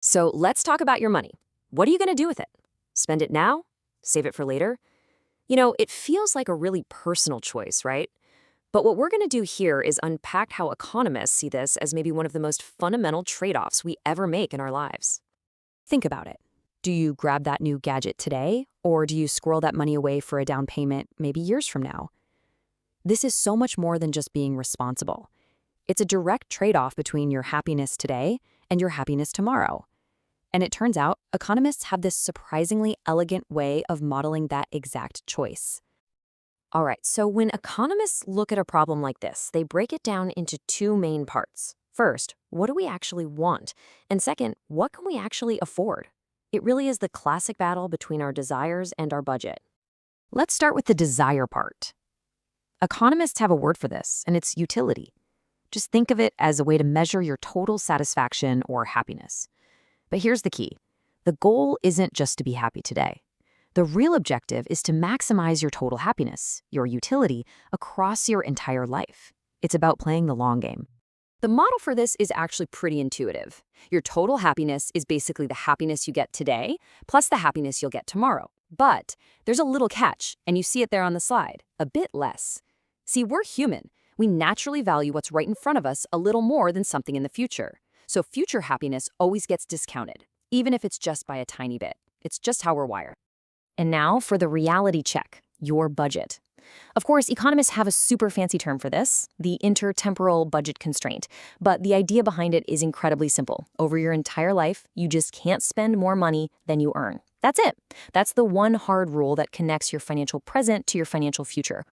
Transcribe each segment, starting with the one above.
So let's talk about your money. What are you going to do with it? Spend it now? Save it for later? It feels like a really personal choice, right? But what we're going to do here is unpack how economists see this as maybe one of the most fundamental trade-offs we ever make in our lives. Think about it. Do you grab that new gadget today, or do you squirrel that money away for a down payment maybe years from now? This is so much more than just being responsible. It's a direct trade-off between your happiness today and your happiness tomorrow. And it turns out economists have this surprisingly elegant way of modeling that exact choice. All right, so when economists look at a problem like this, they break it down into two main parts. First, what do we actually want? And second, what can we actually afford? It really is the classic battle between our desires and our budget. Let's start with the desire part. Economists have a word for this, and it's utility. Just think of it as a way to measure your total satisfaction or happiness. But here's the key. The goal isn't just to be happy today. The real objective is to maximize your total happiness, your utility, across your entire life. It's about playing the long game. The model for this is actually pretty intuitive. Your total happiness is basically the happiness you get today, plus the happiness you'll get tomorrow. But there's a little catch, and you see it there on the slide, a bit less. See, we're human. We naturally value what's right in front of us a little more than something in the future. So future happiness always gets discounted, even if it's just by a tiny bit. It's just how we're wired. And now for the reality check, your budget. Of course, economists have a super fancy term for this, the intertemporal budget constraint. But the idea behind it is incredibly simple. Over your entire life, you just can't spend more money than you earn. That's it. That's the one hard rule that connects your financial present to your financial future.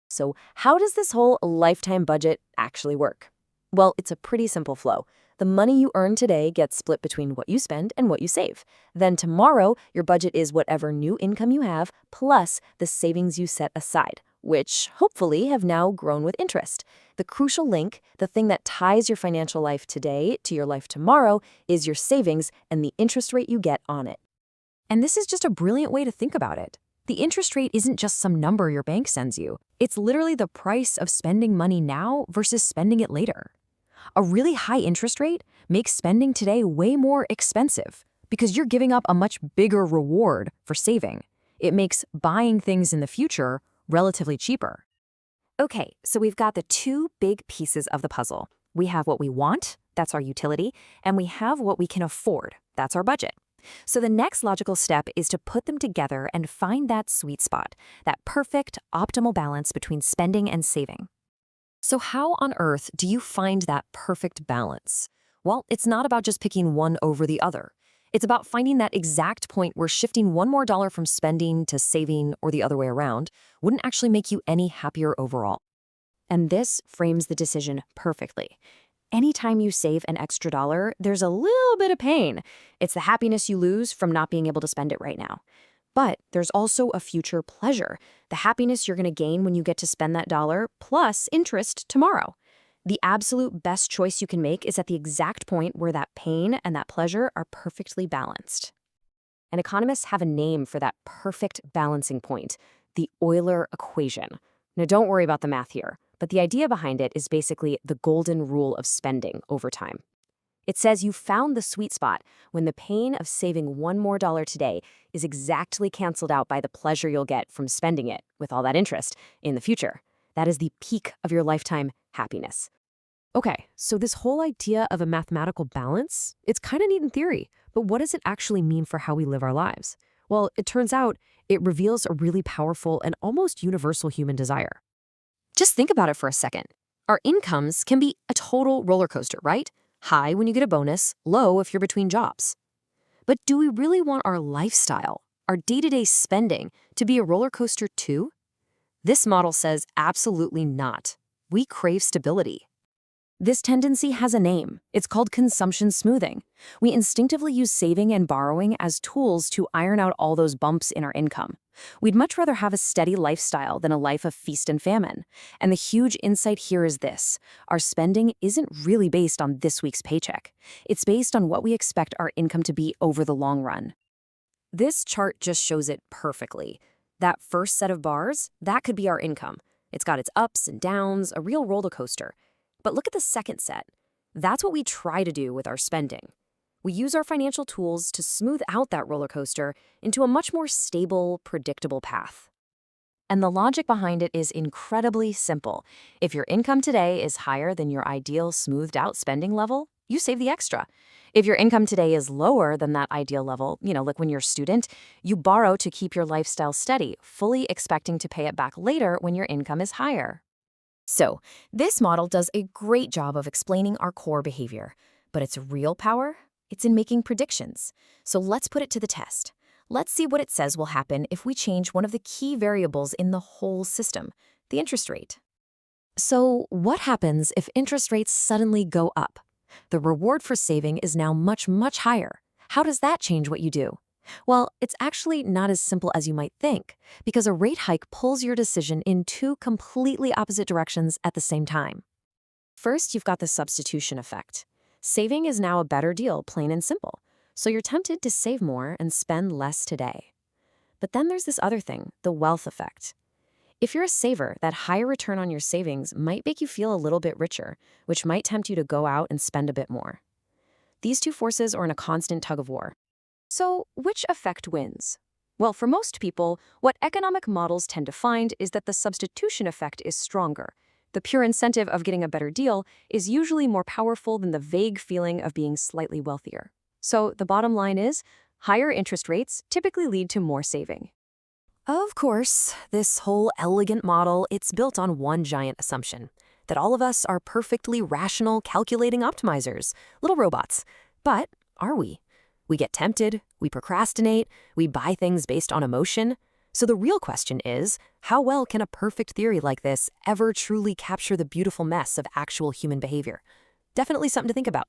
So how does this whole lifetime budget actually work? Well, it's a pretty simple flow. The money you earn today gets split between what you spend and what you save. Then tomorrow, your budget is whatever new income you have, plus the savings you set aside, which hopefully have now grown with interest. The crucial link, the thing that ties your financial life today to your life tomorrow, is your savings and the interest rate you get on it. And this is just a brilliant way to think about it. The interest rate isn't just some number your bank sends you. It's literally the price of spending money now versus spending it later. A really high interest rate makes spending today way more expensive because you're giving up a much bigger reward for saving. It makes buying things in the future relatively cheaper. Okay, so we've got the two big pieces of the puzzle. We have what we want, that's our utility, and we have what we can afford, that's our budget. So the next logical step is to put them together and find that sweet spot, that perfect, optimal balance between spending and saving. So how on earth do you find that perfect balance? Well, it's not about just picking one over the other. It's about finding that exact point where shifting one more dollar from spending to saving or the other way around wouldn't actually make you any happier overall. And this frames the decision perfectly. Anytime you save an extra dollar, there's a little bit of pain. It's the happiness you lose from not being able to spend it right now. But there's also a future pleasure, the happiness you're going to gain when you get to spend that dollar plus interest tomorrow. The absolute best choice you can make is at the exact point where that pain and that pleasure are perfectly balanced. And economists have a name for that perfect balancing point, the Euler equation. Now, don't worry about the math here, but the idea behind it is basically the golden rule of spending over time. It says you found the sweet spot when the pain of saving one more dollar today is exactly canceled out by the pleasure you'll get from spending it with all that interest in the future. That is the peak of your lifetime happiness. Okay, so this whole idea of a mathematical balance, it's kind of neat in theory, but what does it actually mean for how we live our lives? Well, it turns out it reveals a really powerful and almost universal human desire. Just think about it for a second. Our incomes can be a total roller coaster, right? High when you get a bonus, low if you're between jobs. But do we really want our lifestyle, our day-to-day spending, to be a roller coaster too? This model says absolutely not. We crave stability. This tendency has a name. It's called consumption smoothing. We instinctively use saving and borrowing as tools to iron out all those bumps in our income. We'd much rather have a steady lifestyle than a life of feast and famine. And the huge insight here is this. Our spending isn't really based on this week's paycheck. It's based on what we expect our income to be over the long run. This chart just shows it perfectly. That first set of bars, that could be our income. It's got its ups and downs, a real roller coaster. But look at the second set. That's what we try to do with our spending. We use our financial tools to smooth out that roller coaster into a much more stable, predictable path. And the logic behind it is incredibly simple. If your income today is higher than your ideal smoothed out spending level, you save the extra. If your income today is lower than that ideal level, like when you're a student, you borrow to keep your lifestyle steady, fully expecting to pay it back later when your income is higher. So, this model does a great job of explaining our core behavior, but its real power? It's in making predictions. So let's put it to the test. Let's see what it says will happen if we change one of the key variables in the whole system, the interest rate. So what happens if interest rates suddenly go up? The reward for saving is now much, much higher. How does that change what you do? Well, it's actually not as simple as you might think, because a rate hike pulls your decision in two completely opposite directions at the same time. First, you've got the substitution effect. Saving is now a better deal, plain and simple. So you're tempted to save more and spend less today. But then there's this other thing, the wealth effect. If you're a saver, that higher return on your savings might make you feel a little bit richer, which might tempt you to go out and spend a bit more. These two forces are in a constant tug of war. So, which effect wins? Well, for most people, what economic models tend to find is that the substitution effect is stronger. The pure incentive of getting a better deal is usually more powerful than the vague feeling of being slightly wealthier. So, the bottom line is, higher interest rates typically lead to more saving. Of course, this whole elegant model, it's built on one giant assumption, that all of us are perfectly rational, calculating optimizers, little robots. But are we? We get tempted, we procrastinate, we buy things based on emotion. So the real question is, how well can a perfect theory like this ever truly capture the beautiful mess of actual human behavior? Definitely something to think about.